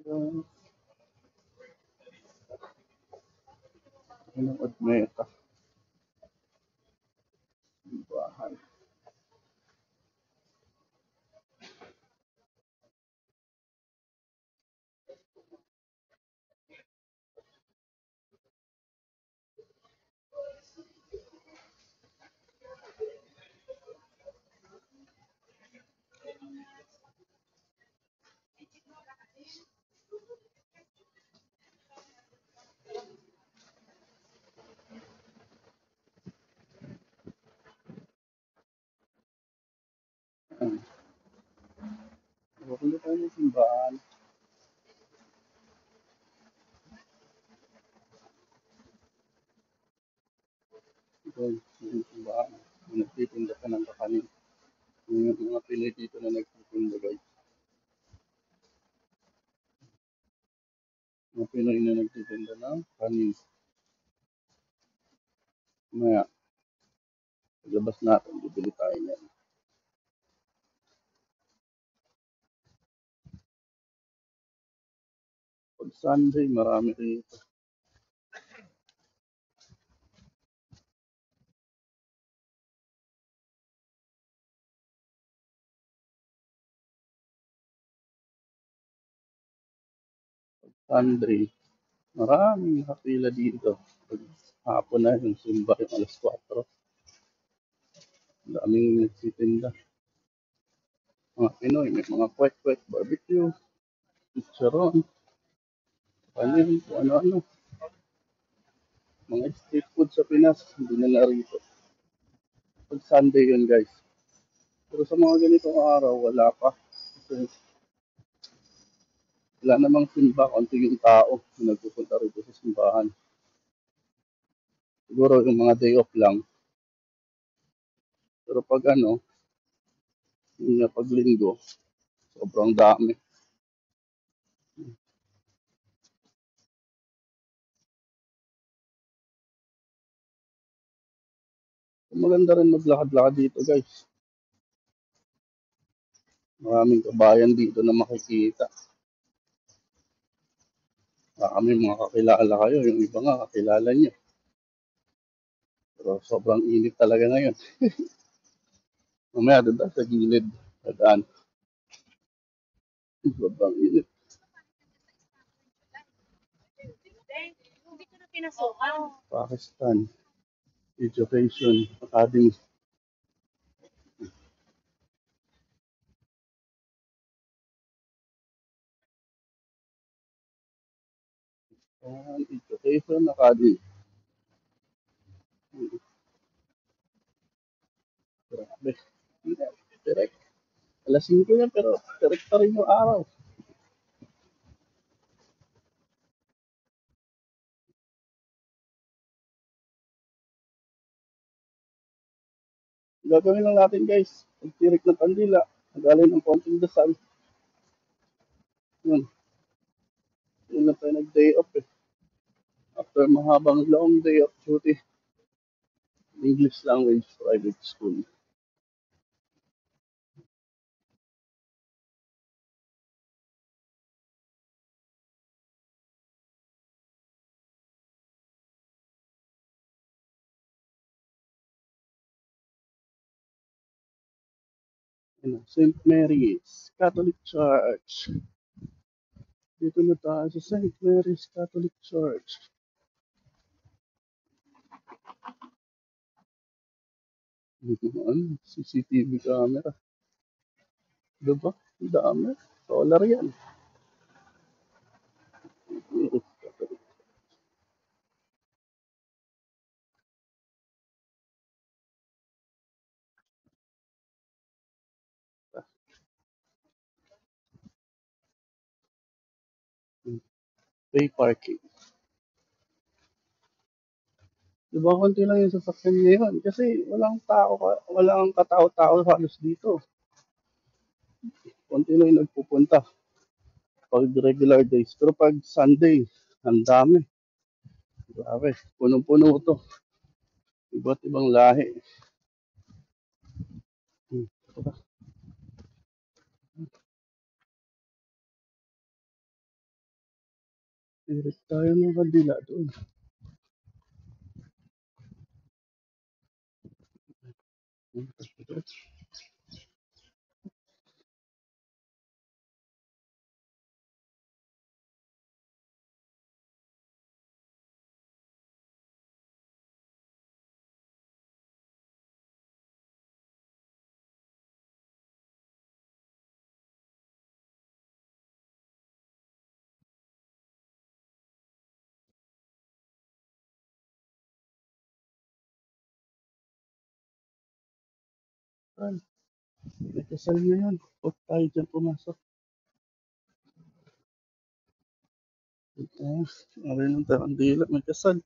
Yung at meta. Bahay. Pupunta tayo ng simbahan. Ito yung simbahan. Nagtitinda ka ng kakanin. Yung mga Pinoy dito na nagtitinda guys. Mga Pinoy na nagtitinda ng kanin. Maya, paglabas natin, bibili tayo yan. Pag Sunday, marami rito. Sunday, maraming nakapila dito. Pag hapon na yung simba, yung alas 4. Daming nagtitinda. Mga Pinoy, may mga kwek-kwek, barbecue, chicharon, panin, kung ano-ano. Mga street food sa Pinas, hindi na narito. Pag Sunday yun guys. Pero sa mga ganitong araw, wala pa. Kasi wala namang simba, konti yung tao na nagpupunta rito sa simbahan. Siguro yung mga day off lang. Pero pag yung pag linggo, sobrang dami. Maganda rin maglakad-lakad dito guys. Maraming kabayan dito na makikita. Kami mga kakilala kayo, yung iba nga kakilala niyo. Pero sobrang init talaga ngayon. Mamaya doon sa gilid, sa daan. Sobrang init. Pakistan Education Academy. Education Academy. Grabe. Direct. Alas 5 yan pero direct pa rin yung araw. Gagawin lang natin guys. Pagtirik ng kandila. Nagalay ng konting dasal. Yun. Yun na tayo nag-day off eh. After mahabang long day of duty. English language private school. St. Mary's Catholic Church. Dito na tayo sa St. Mary's Catholic Church. Dito naman, CCTV camera. Diba? Dami. Solar yan. Pay parking. Diba konti lang yung sasakyan ngayon? Kasi walang tao, walang katao-tao halos dito. Konti lang yung nagpupunta pag regular days. Pero pag Sunday, ang dami. Grabe, punong-puno to. Iba't ibang lahi. Hmm. Diba? Direct tayo ng kabila doon. Ay, may kasal na yun. Huwag tayo dyan pumasok. Ito, aray ng tarandila, may kasal.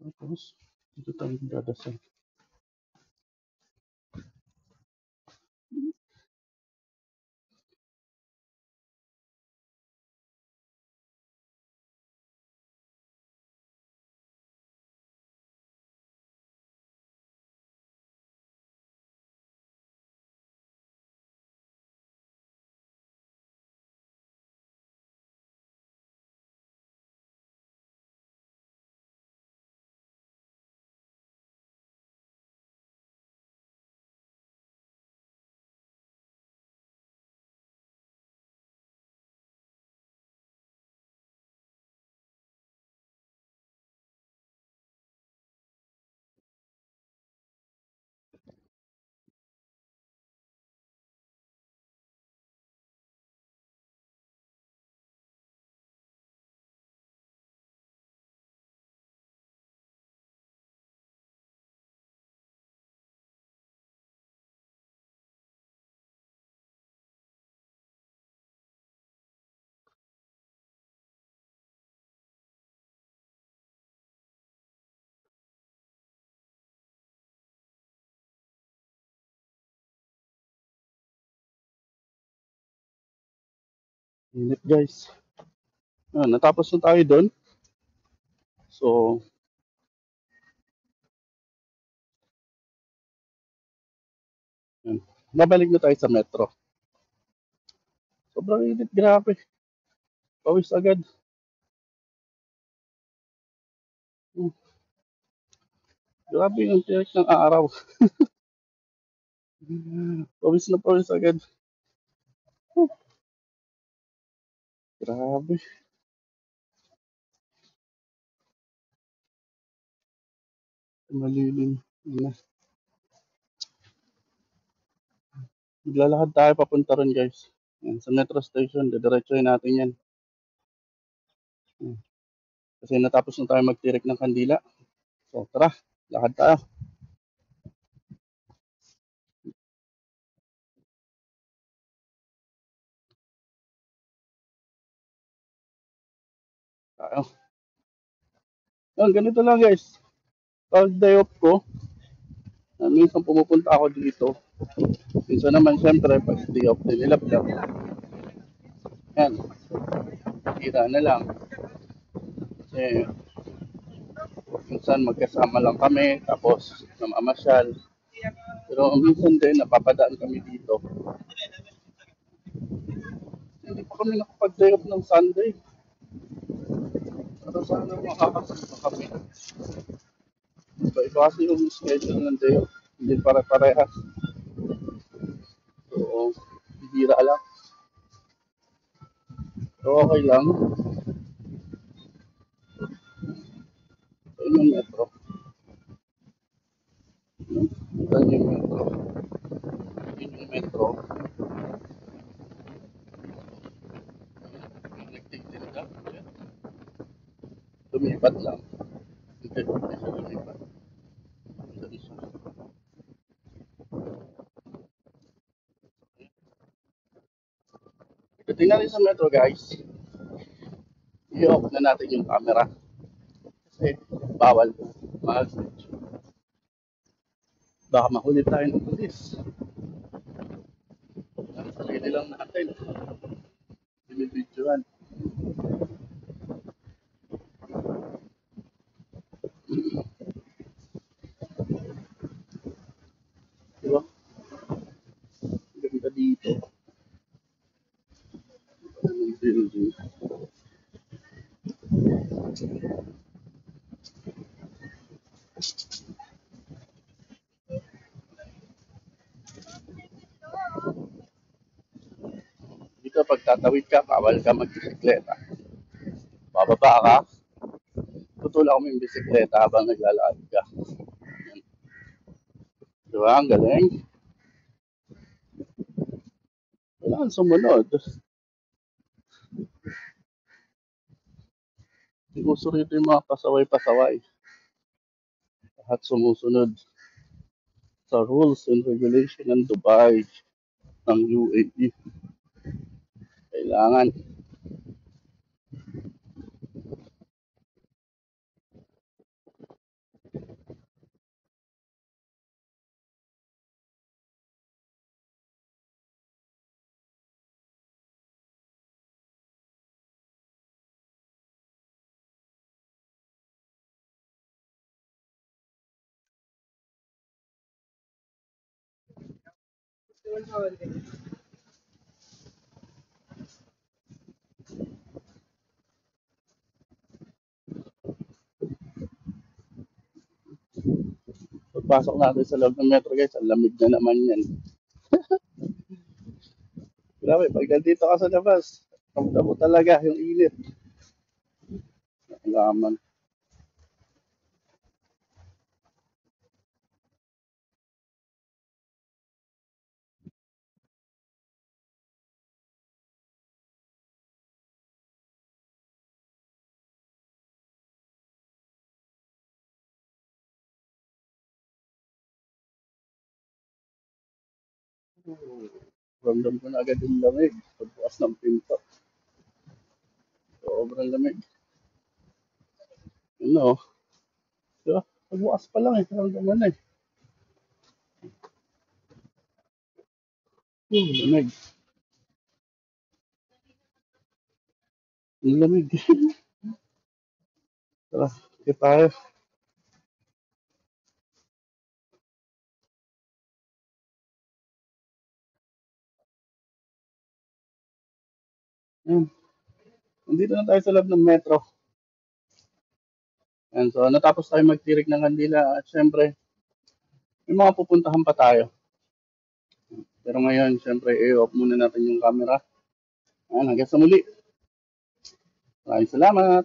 Tapos, dito tayo dadasal. Init guys. Ah, natapos na tayo doon. So, yan. Babalik na tayo sa metro. Sobrang init, grabe. Pawis agad. Grabe yung tiyak ng araw. Pawis na pawis agad. Grabe. Malilim. Yun na. Maglalakad tayo papunta ron guys. Yan, sa metro station. Didiretsuhin natin yan. Yan. Kasi natapos na tayo magtirik ng kandila. So tara, lakad tayo. Tayo. Yan, ganito lang guys. Pag day off ko, minsan pumupunta ako dito. Minsan naman siyempre, pag day off din nila, yan, tira na lang. Kasi minsan magkasama lang kami, tapos namamasyal. Pero minsan din, napapadaan kami dito. Hindi pa kami nakapag-day off ng Sunday. Pero sana makakasama kami. Iba kasi yung schedule ng day off. Hindi pare-parehas. So, bihira lang. So, okay lang. So, yun yung metro. Yan yung metro. Yun yung metro. Nagtitinda. Lumipat lang. Hindi siya lumipat. Dali siya. Tingnan rin sa metro guys. I-off na natin yung camera. Kasi bawal. Mahal. Baka mahuli tayo ng pulis. Ang sarili lang natin. Binibidyohan. Di ba? Ganda dito. Anong building? Dito pag tatawid ka, bawal ka magbisikleta. Bababa ka, tutulak mo yung bisikleta habang naglalakad ka. Di ba? Ang galing. Kailangan sumunod. Gusto rito yung mga pasaway-pasaway. Lahat sumusunod sa rules and regulation ng Dubai, ng UAE. Kailangan. Pagpasok natin sa loob ng metro guys, ang lamig na naman yan. Grabe, pag nandito ka sa labas, ramdam mo talaga yung init. Laman. Ramdam ko na agad yung lamig. Pagbukas ng pinto. Sobrang lamig. Yun o. Diba? Pagbukas pa lang eh. Ramdam mo na eh. Lamig. Yung lamig. Tara, kita tayo. Yan. Nandito na tayo sa loob ng metro. And so, natapos tayo magtirik ng kandila at syempre, may mga pupuntahan pa tayo. Pero ngayon, syempre, i-off muna natin yung camera. Hanggang sa muli. Maraming salamat.